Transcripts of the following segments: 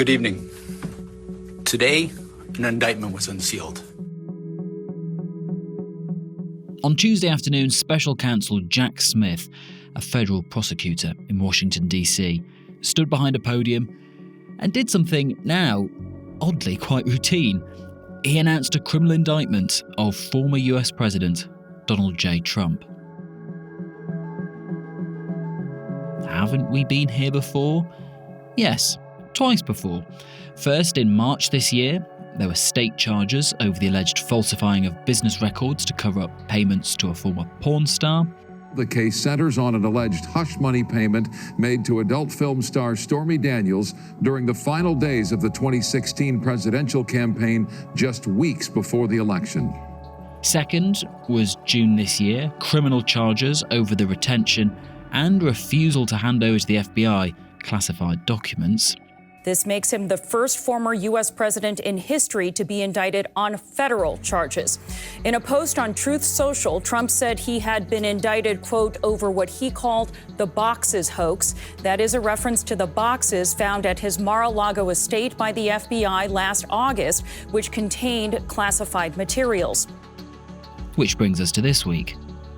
Good evening. Today, an indictment was unsealed. On Tuesday afternoon, Special Counsel Jack Smith, a federal prosecutor in Washington, D.C., stood behind a podium and did something now, oddly, quite routine. He announced a criminal indictment of former US President Donald J. Trump. Haven't we been here before? Yes, twice before. First, in March this year, there were state charges over the alleged falsifying of business records to cover up payments to a former porn star. The case centers on an alleged hush money payment made to adult film star Stormy Daniels during the final days of the 2016 presidential campaign, just weeks before the election. Second was June this year, criminal charges over the retention and refusal to hand over to the FBI classified documents. This makes him the first former U.S. president in history to be indicted on federal charges. In a post on Truth Social, Trump said he had been indicted, quote, over what he called the boxes hoax. That is a reference to the boxes found at his Mar-a-Lago estate by the FBI last August, which contained classified materials. Which brings us to this week.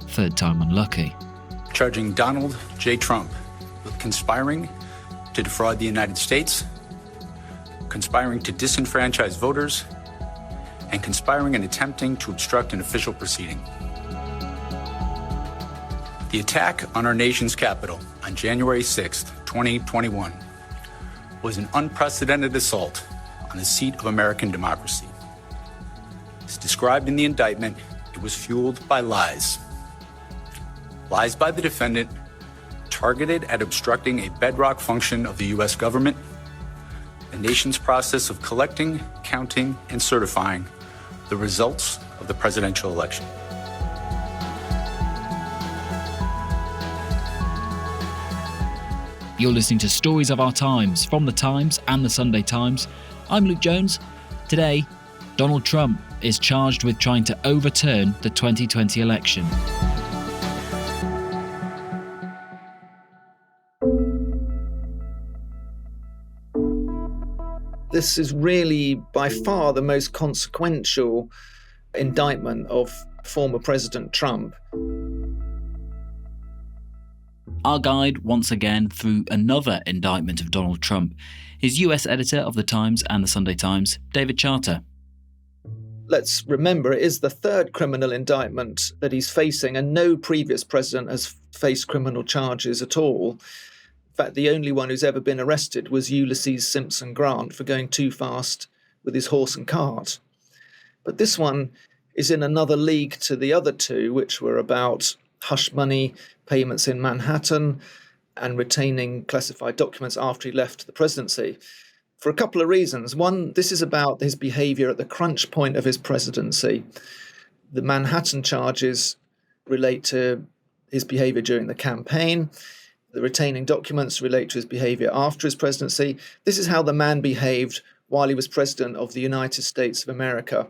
Third time unlucky. Charging Donald J. Trump with conspiring to defraud the United States, conspiring to disenfranchise voters, and conspiring and attempting to obstruct an official proceeding. The attack on our nation's capital on January 6th, 2021, was an unprecedented assault on the seat of American democracy. As described in the indictment, it was fueled by lies. Lies by the defendant targeted at obstructing a bedrock function of the U.S. government, the nation's process of collecting, counting, and certifying the results of the presidential election. You're listening to Stories of Our Times from The Times and The Sunday Times. I'm Luke Jones. Today, Donald Trump is charged with trying to overturn the 2020 election. This is really by far the most consequential indictment of former President Trump. Our guide, once again, through another indictment of Donald Trump, is US editor of The Times and The Sunday Times, David Charter. Let's remember, it is the third criminal indictment that he's facing, and no previous president has faced criminal charges at all. In fact, the only one who's ever been arrested was Ulysses Simpson Grant for going too fast with his horse and cart. But this one is in another league to the other two, which were about hush money payments in Manhattan and retaining classified documents after he left the presidency, for a couple of reasons. One, this is about his behaviour at the crunch point of his presidency. The Manhattan charges relate to his behaviour during the campaign. The retaining documents relate to his behaviour after his presidency. This is how the man behaved while he was president of the United States of America.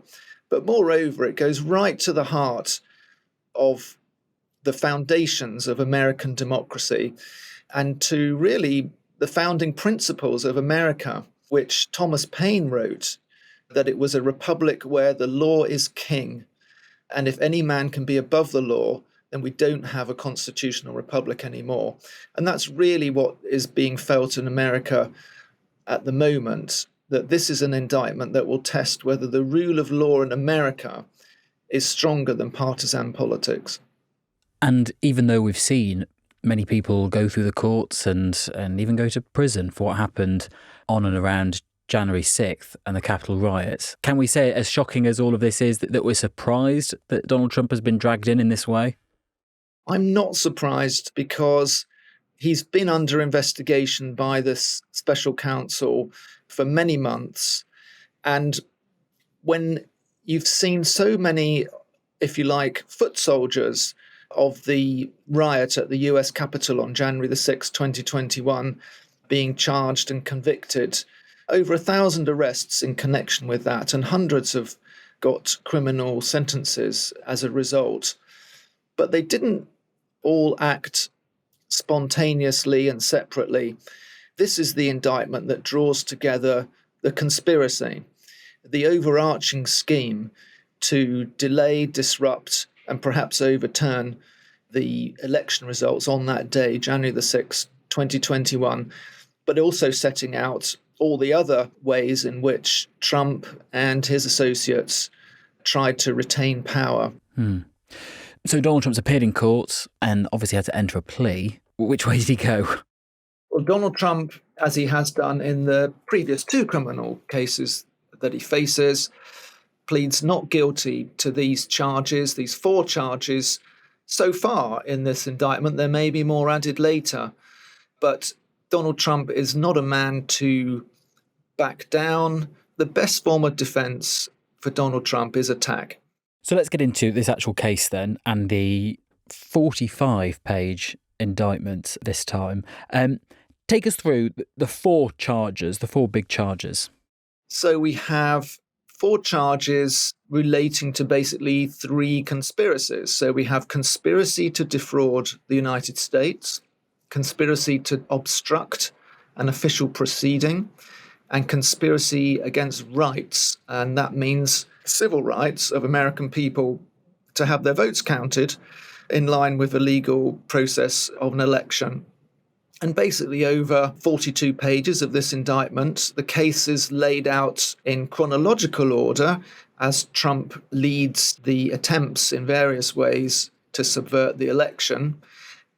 But moreover, it goes right to the heart of the foundations of American democracy and to really the founding principles of America, which Thomas Paine wrote, that it was a republic where the law is king. And if any man can be above the law, then we don't have a constitutional republic anymore. And that's really what is being felt in America at the moment, that this is an indictment that will test whether the rule of law in America is stronger than partisan politics. And even though we've seen many people go through the courts and even go to prison for what happened on and around January 6th and the Capitol riots, can we say, as shocking as all of this is, that we're surprised that Donald Trump has been dragged in this way? I'm not surprised because he's been under investigation by this special counsel for many months. And when you've seen so many, if you like, foot soldiers of the riot at the US Capitol on January the 6th, 2021, being charged and convicted, over 1,000 arrests in connection with that, and hundreds have got criminal sentences as a result. But they didn't all act spontaneously and separately. This is the indictment that draws together the conspiracy, the overarching scheme to delay, disrupt, and perhaps overturn the election results on that day, January the 6th, 2021, but also setting out all the other ways in which Trump and his associates tried to retain power. So Donald Trump's appeared in court and obviously had to enter a plea. Which way did he go? Well, Donald Trump, as he has done in the previous 2 criminal cases that he faces, pleads not guilty to these charges, these 4 charges. So far in this indictment, there may be more added later. But Donald Trump is not a man to back down. The best form of defense for Donald Trump is attack. So let's get into this actual case then, and the 45-page indictment this time. Take us through the 4 charges, the 4 big charges. So we have 4 charges relating to basically 3 conspiracies. So we have conspiracy to defraud the United States, conspiracy to obstruct an official proceeding, and conspiracy against rights. And that means civil rights of American people to have their votes counted in line with the legal process of an election. And basically over 42 pages of this indictment, the case is laid out in chronological order as Trump leads the attempts in various ways to subvert the election.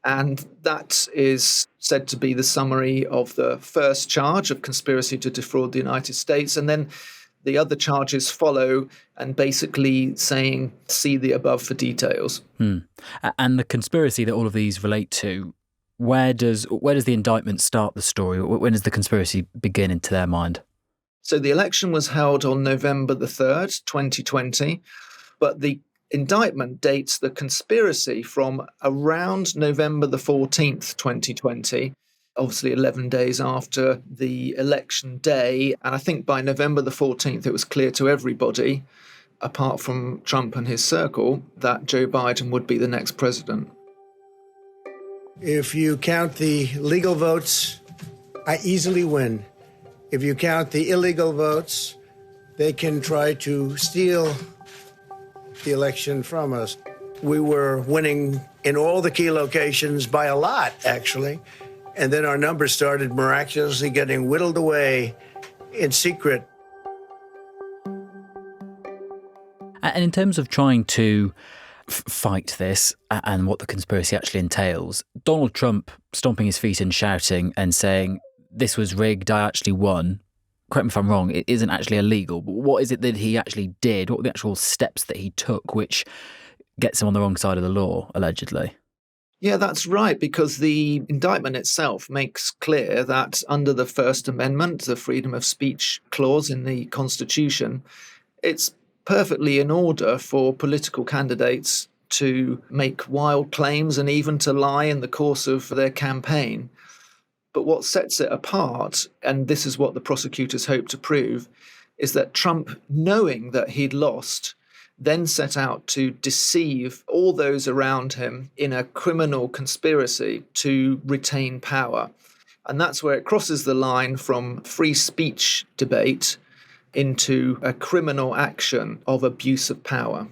And that is said to be the summary of the first charge of conspiracy to defraud the United States. And then the other charges follow and basically saying, see the above for details. And the conspiracy that all of these relate to, where does the indictment start the story? When does the conspiracy begin into their mind? So the election was held on November the 3rd, 2020, but the indictment dates the conspiracy from around November the 14th, 2020, obviously 11 days after the election day. And I think by November the 14th, it was clear to everybody, apart from Trump and his circle, that Joe Biden would be the next president. If you count the legal votes, I easily win. If you count the illegal votes, they can try to steal the election from us. We were winning in all the key locations by a lot, actually. And then our numbers started miraculously getting whittled away in secret. And in terms of trying to fight this and what the conspiracy actually entails, Donald Trump stomping his feet and shouting and saying, this was rigged, I actually won. Correct me if I'm wrong, it isn't actually illegal. But what is it that he actually did? What were the actual steps that he took which gets him on the wrong side of the law, allegedly? Yeah, that's right, because the indictment itself makes clear that under the First Amendment, the freedom of speech clause in the Constitution, it's perfectly in order for political candidates to make wild claims and even to lie in the course of their campaign. But what sets it apart, and this is what the prosecutors hope to prove, is that Trump, knowing that he'd lost, then set out to deceive all those around him in a criminal conspiracy to retain power. And that's where it crosses the line from free speech debate into a criminal action of abuse of power.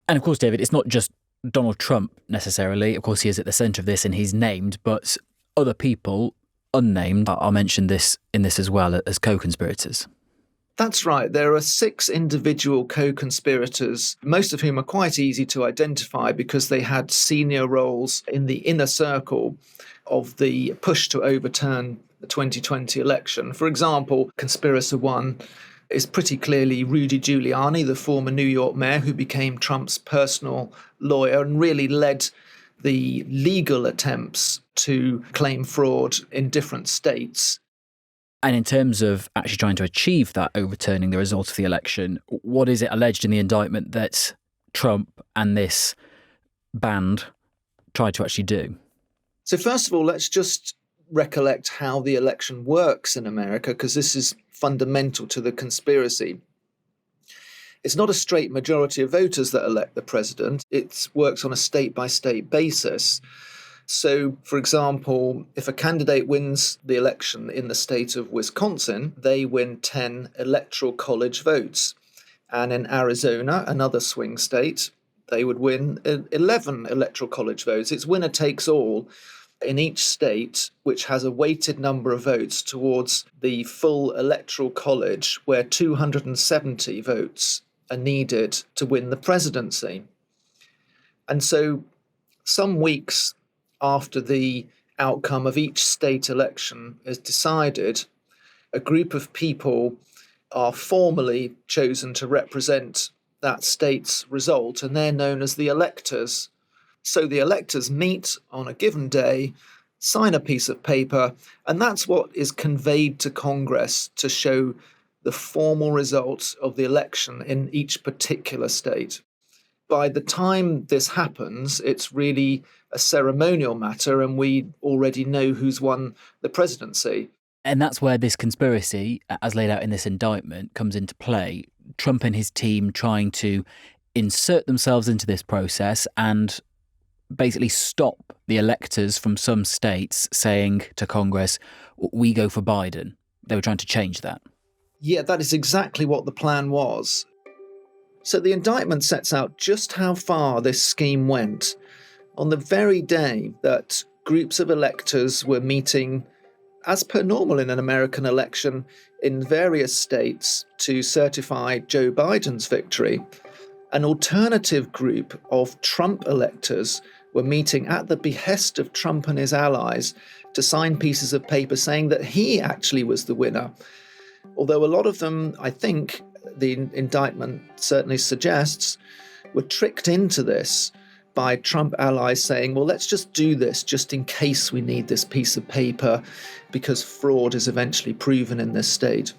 And of course, David, it's not just Donald Trump necessarily. Of course, he is at the centre of this and he's named, but other people, unnamed, are mentioned in this as well as co-conspirators. That's right. There are 6 individual co-conspirators, most of whom are quite easy to identify because they had senior roles in the inner circle of the push to overturn the 2020 election. For example, conspirator 1 is pretty clearly Rudy Giuliani, the former New York mayor who became Trump's personal lawyer and really led the legal attempts to claim fraud in different states. And in terms of actually trying to achieve that, overturning the result of the election, what is it alleged in the indictment that Trump and this band tried to actually do? So first of all, let's just recollect how the election works in America, because this is fundamental to the conspiracy. It's not a straight majority of voters that elect the president. It works on a state-by-state basis. So, for example, if a candidate wins the election in the state of Wisconsin, they win 10 electoral college votes. And in Arizona, another swing state, they would win 11 electoral college votes. It's winner takes all in each state, which has a weighted number of votes towards the full electoral college, where 270 votes are needed to win the presidency. And so some weeks after the outcome of each state election is decided, a group of people are formally chosen to represent that state's result, and they're known as the electors. So the electors meet on a given day, sign a piece of paper, and that's what is conveyed to Congress to show the formal result of the election in each particular state. By the time this happens, it's really a ceremonial matter, and we already know who's won the presidency. And that's where this conspiracy, as laid out in this indictment, comes into play. Trump and his team trying to insert themselves into this process and basically stop the electors from some states saying to Congress, we go for Biden. They were trying to change that. Yeah, that is exactly what the plan was. So the indictment sets out just how far this scheme went. On the very day that groups of electors were meeting, as per normal in an American election, in various states to certify Joe Biden's victory, an alternative group of Trump electors were meeting at the behest of Trump and his allies to sign pieces of paper saying that he actually was the winner. Although a lot of them, I think, the indictment certainly suggests, were tricked into this by Trump allies saying, well, let's just do this just in case we need this piece of paper because fraud is eventually proven in this state.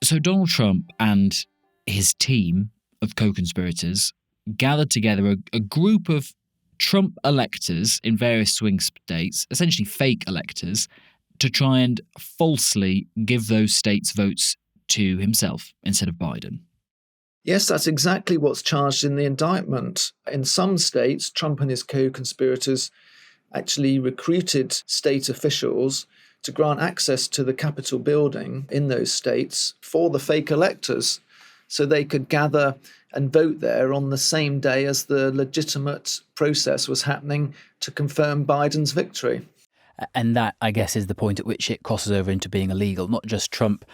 So Donald Trump and his team of co-conspirators gathered together a group of Trump electors in various swing states, essentially fake electors, to try and falsely give those states votes to himself instead of Biden. Yes, that's exactly what's charged in the indictment. In some states, Trump and his co-conspirators actually recruited state officials to grant access to the Capitol building in those states for the fake electors so they could gather and vote there on the same day as the legitimate process was happening to confirm Biden's victory. And that, I guess, is the point at which it crosses over into being illegal, not just Trump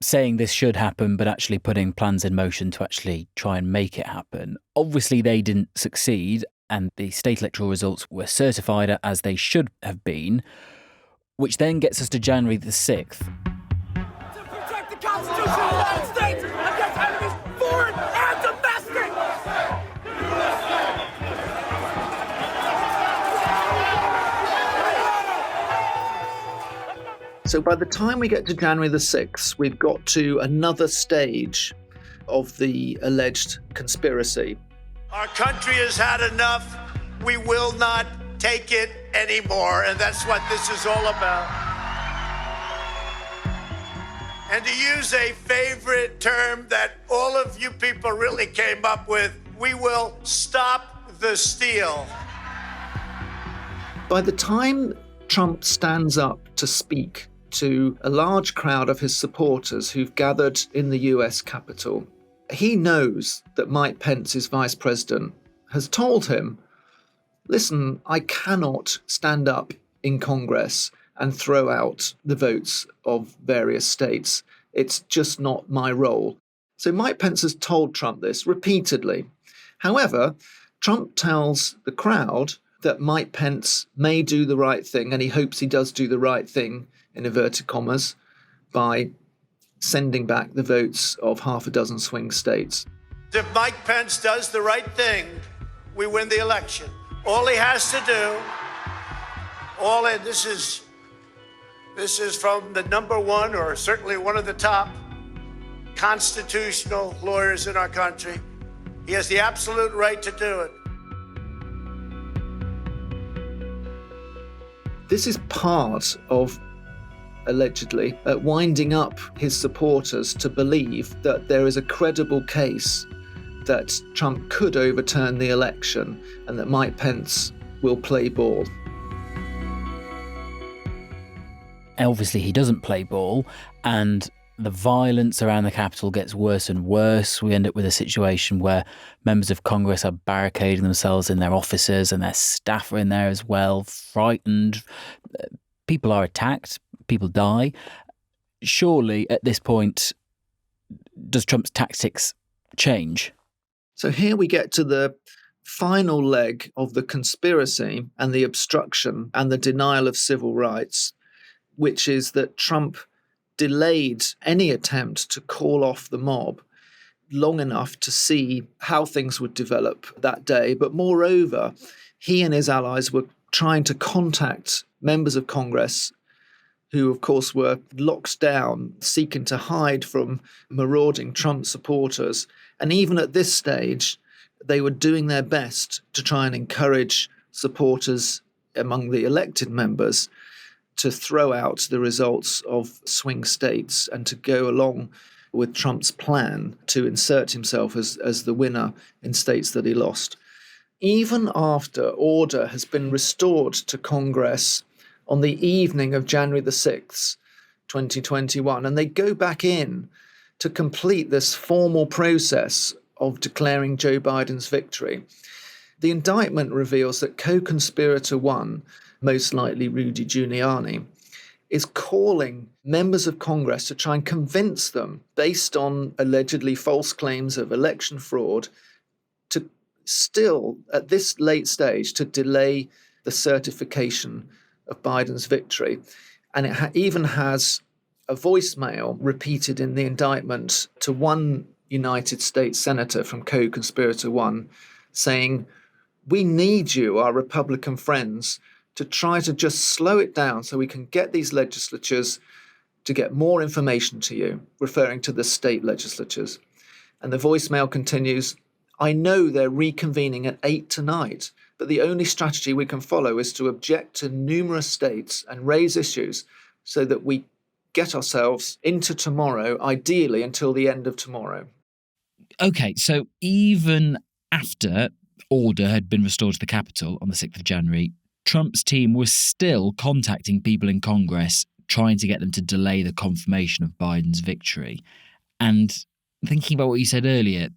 saying this should happen, but actually putting plans in motion to actually try and make it happen. Obviously, they didn't succeed, and the state electoral results were certified as they should have been, which then gets us to January the 6th. To protect the Constitution of the United States against enemies, foreign and domestic! So by the time we get to January the 6th, we've got to another stage of the alleged conspiracy. Our country has had enough. We will not take it anymore, and that's what this is all about. And to use a favorite term that all of you people really came up with, we will stop the steal. By the time Trump stands up to speak to a large crowd of his supporters who've gathered in the US Capitol, he knows that Mike Pence, his vice president, has told him, listen, I cannot stand up in Congress and throw out the votes of various states. It's just not my role. So Mike Pence has told Trump this repeatedly. However, Trump tells the crowd that Mike Pence may do the right thing, and he hopes he does do the right thing, in inverted commas, by sending back the votes of half a dozen swing states. If Mike Pence does the right thing, we win the election. All he has to do, this is from the number one, or certainly one of the top constitutional lawyers in our country. He has the absolute right to do it. This is part of, allegedly, winding up his supporters to believe that there is a credible case that Trump could overturn the election and that Mike Pence will play ball. Obviously, he doesn't play ball, and the violence around the Capitol gets worse and worse. We end up with a situation where members of Congress are barricading themselves in their offices and their staff are in there as well, frightened. People are attacked, people die. Surely, at this point, does Trump's tactics change? So here we get to the final leg of the conspiracy and the obstruction and the denial of civil rights, which is that Trump delayed any attempt to call off the mob long enough to see how things would develop that day. But moreover, he and his allies were trying to contact members of Congress who, of course, were locked down, seeking to hide from marauding Trump supporters. And even at this stage, they were doing their best to try and encourage supporters among the elected members to throw out the results of swing states and to go along with Trump's plan to insert himself as the winner in states that he lost. Even after order has been restored to Congress on the evening of January the 6th, 2021, and they go back in to complete this formal process of declaring Joe Biden's victory, the indictment reveals that co-conspirator one, most likely Rudy Giuliani, is calling members of Congress to try and convince them, based on allegedly false claims of election fraud, to still, at this late stage, to delay the certification of Biden's victory. And it even has a voicemail repeated in the indictment to one United States senator from co-conspirator one saying, "We need you, our Republican friends, to try to just slow it down so we can get these legislatures to get more information to you," referring to the state legislatures. And the voicemail continues, "I know they're reconvening at 8 tonight, but the only strategy we can follow is to object to numerous states and raise issues so that we get ourselves into tomorrow, ideally until the end of tomorrow." Okay, so even after order had been restored to the Capitol on the 6th of January, Trump's team was still contacting people in Congress, trying to get them to delay the confirmation of Biden's victory. And thinking about what you said earlier,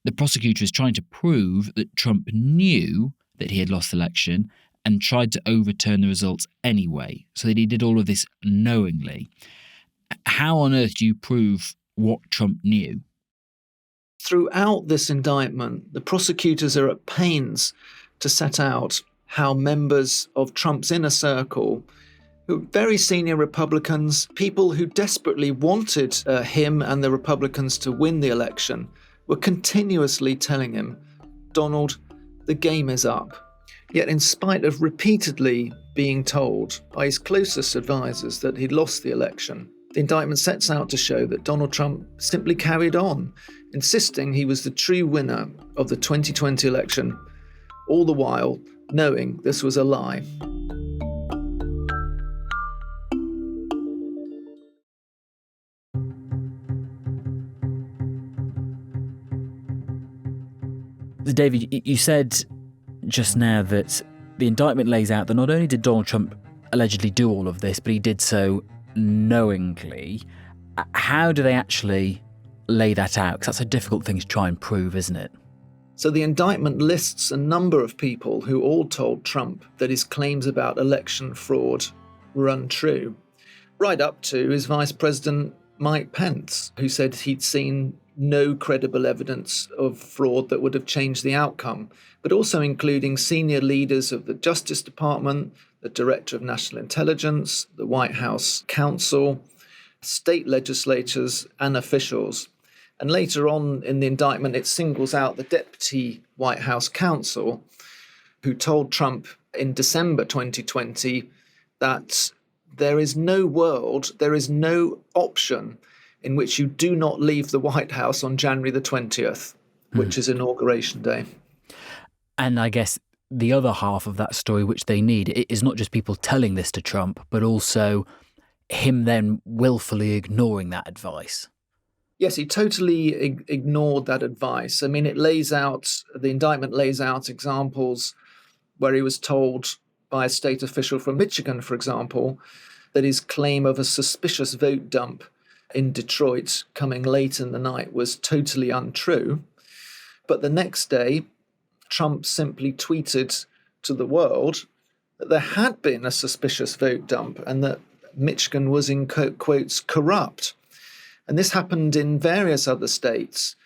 the prosecutor is trying to prove that Trump knew that he had lost the election and tried to overturn the results anyway, so that he did all of this knowingly. How on earth do you prove what Trump knew? Throughout this indictment, the prosecutors are at pains to set out how members of Trump's inner circle, who were very senior Republicans, people who desperately wanted him and the Republicans to win the election, were continuously telling him, "Donald, the game is up." Yet in spite of repeatedly being told by his closest advisors that he'd lost the election, the indictment sets out to show that Donald Trump simply carried on, insisting he was the true winner of the 2020 election, all the while knowing this was a lie. David, you said just now that the indictment lays out that not only did Donald Trump allegedly do all of this, but he did so knowingly. How do they actually lay that out? Because that's a difficult thing to try and prove, isn't it? So the indictment lists a number of people who all told Trump that his claims about election fraud were untrue, right up to his Vice President Mike Pence, who said he'd seen no credible evidence of fraud that would have changed the outcome, but also including senior leaders of the Justice Department, the Director of National Intelligence, the White House counsel, state legislatures and officials. And later on in the indictment, it singles out the deputy White House counsel who told Trump in December 2020 that there is no world, there is no option in which you do not leave the White House on January the 20th, which is Inauguration Day. And I guess the other half of that story, which they need, is not just people telling this to Trump, but also him then willfully ignoring that advice. Yes, he totally ignored that advice. I mean, the indictment lays out examples where he was told by a state official from Michigan, for example, that his claim of a suspicious vote dump in Detroit coming late in the night was totally untrue. But the next day, Trump simply tweeted to the world that there had been a suspicious vote dump and that Michigan was, in quotes, corrupt. And this happened in various other states.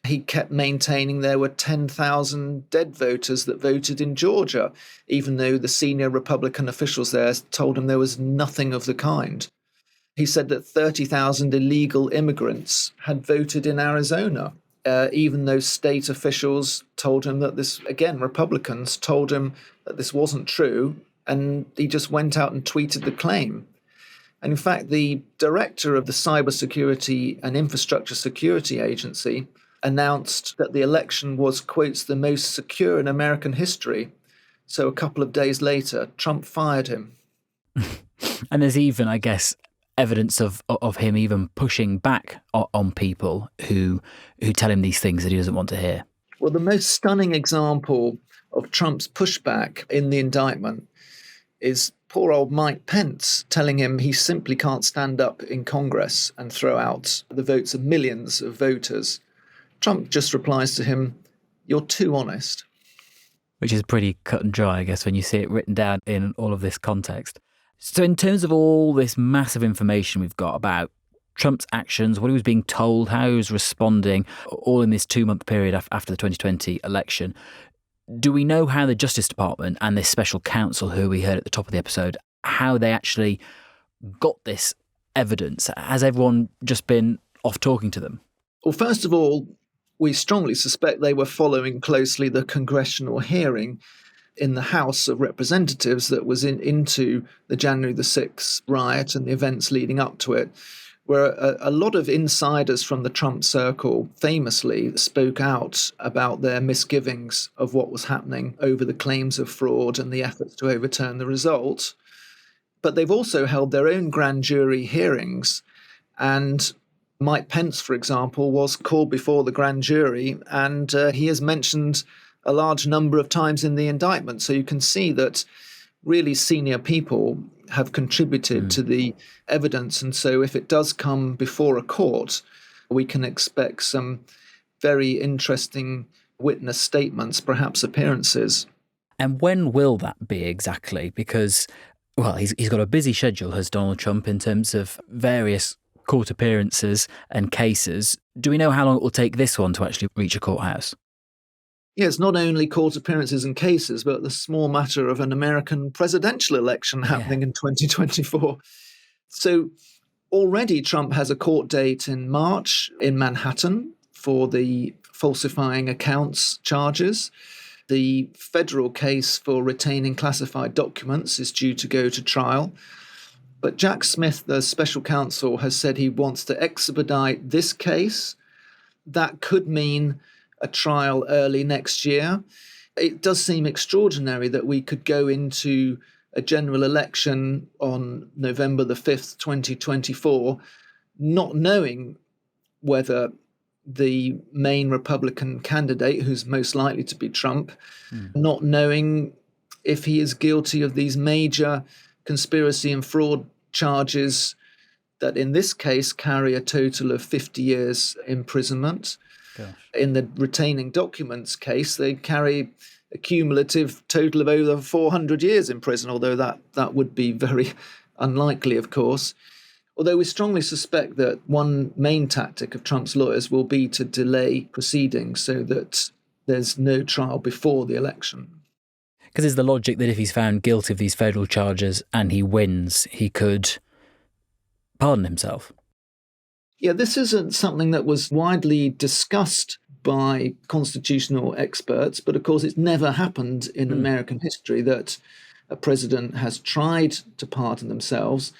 He kept maintaining there were 10,000 dead voters that voted in Georgia, even though the senior Republican officials there told him there was nothing of the kind. He said that 30,000 illegal immigrants had voted in Arizona, even though state officials told him that this, again, Republicans told him that this wasn't true, and he just went out and tweeted the claim. And in fact, the director of the Cybersecurity and Infrastructure Security Agency announced that the election was, quotes, the most secure in American history. So a couple of days later, Trump fired him. And there's even, I guess, evidence of him even pushing back on people who tell him these things that he doesn't want to hear. Well, the most stunning example of Trump's pushback in the indictment is poor old Mike Pence telling him he simply can't stand up in Congress and throw out the votes of millions of voters. Trump just replies to him, "You're too honest." Which is pretty cut and dry, I guess, when you see it written down in all of this context. So in terms of all this massive information we've got about Trump's actions, what he was being told, how he was responding, all in this 2-month period after the 2020 election, do we know how the Justice Department and this special counsel, who we heard at the top of the episode, how they actually got this evidence? Has everyone just been off talking to them? Well, first of all, we strongly suspect they were following closely the congressional hearing in the House of Representatives that was into the January the 6th riot and the events leading up to it, where a lot of insiders from the Trump circle famously spoke out about their misgivings of what was happening over the claims of fraud and the efforts to overturn the result. But they've also held their own grand jury hearings. And Mike Pence, for example, was called before the grand jury, and he is mentioned a large number of times in the indictment. So you can see that really senior people have contributed to the evidence. And so if it does come before a court, we can expect some very interesting witness statements, perhaps appearances. And when will that be exactly? Because, well, he's got a busy schedule, has Donald Trump, in terms of various court appearances and cases. Do we know how long it will take this one to actually reach a courthouse? Yes, not only court appearances and cases, but the small matter of an American presidential election happening in 2024. So already Trump has a court date in March in Manhattan for the falsifying accounts charges. The federal case for retaining classified documents is due to go to trial. But Jack Smith, the special counsel, has said he wants to expedite this case. That could mean a trial early next year. It does seem extraordinary that we could go into a general election on November the 5th, 2024, not knowing whether the main Republican candidate, who's most likely to be Trump, not knowing if he is guilty of these major conspiracy and fraud charges that in this case carry a total of 50 years imprisonment. Gosh. In the retaining documents case, they carry a cumulative total of over 400 years in prison, although that would be very unlikely, of course. Although we strongly suspect that one main tactic of Trump's lawyers will be to delay proceedings so that there's no trial before the election. Because is the logic that if he's found guilty of these federal charges and he wins, he could pardon himself? Yeah, this isn't something that was widely discussed by constitutional experts, but of course it's never happened in American history that a president has tried to pardon themselves.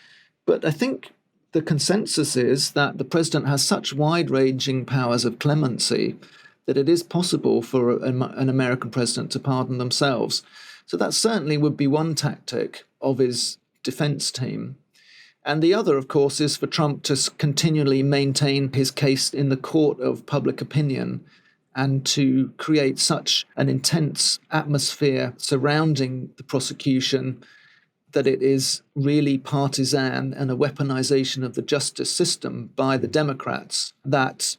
But I think the consensus is that the president has such wide-ranging powers of clemency that it is possible for an American president to pardon themselves. So that certainly would be one tactic of his defense team. And the other, of course, is for Trump to continually maintain his case in the court of public opinion and to create such an intense atmosphere surrounding the prosecution that it is really partisan and a weaponization of the justice system by the Democrats, that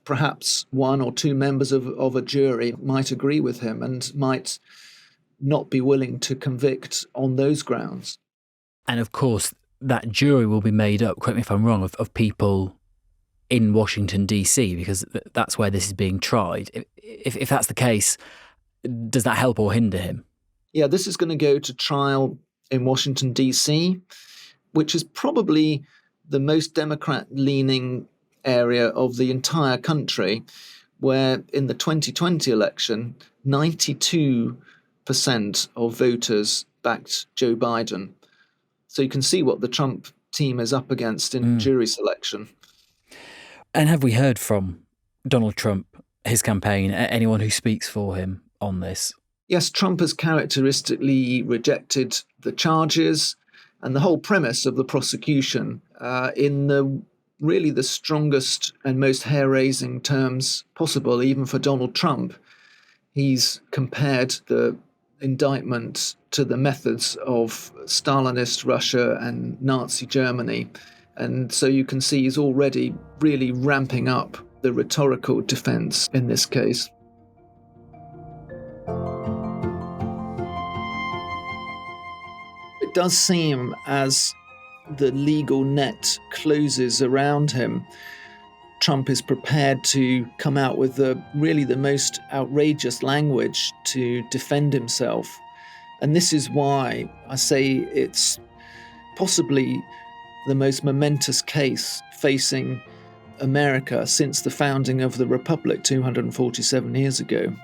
perhaps one or two members of a jury might agree with him and might not be willing to convict on those grounds. And of course, that jury will be made up, correct me if I'm wrong, of people in Washington, D.C., because that's where this is being tried. If that's the case, does that help or hinder him? Yeah, this is going to go to trial in Washington, D.C., which is probably the most Democrat-leaning area of the entire country, where in the 2020 election, 92% of voters backed Joe Biden. So you can see what the Trump team is up against in jury selection. And have we heard from Donald Trump, his campaign, anyone who speaks for him on this? Yes, Trump has characteristically rejected the charges and the whole premise of the prosecution in the strongest and most hair-raising terms possible, even for Donald Trump. He's compared the indictment to the methods of Stalinist Russia and Nazi Germany. And so you can see he's already really ramping up the rhetorical defense in this case. It does seem as the legal net closes around him, Trump is prepared to come out with the most outrageous language to defend himself. And this is why I say it's possibly the most momentous case facing America since the founding of the Republic 247 years ago.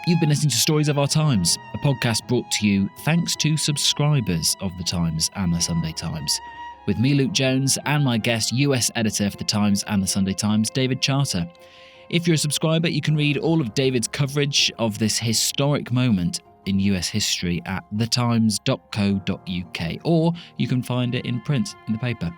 You've been listening to Stories of Our Times, a podcast brought to you thanks to subscribers of The Times and The Sunday Times, with me, Luke Jones, and my guest, US editor for The Times and The Sunday Times, David Charter. If you're a subscriber, you can read all of David's coverage of this historic moment in US history at thetimes.co.uk, or you can find it in print in the paper.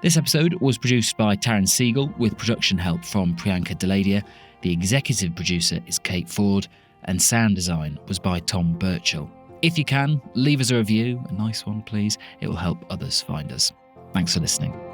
This episode was produced by Taryn Siegel with production help from Priyanka Deladia. The executive producer is Kate Ford, and sound design was by Tom Birchall. If you can, leave us a review, a nice one please. It will help others find us. Thanks for listening.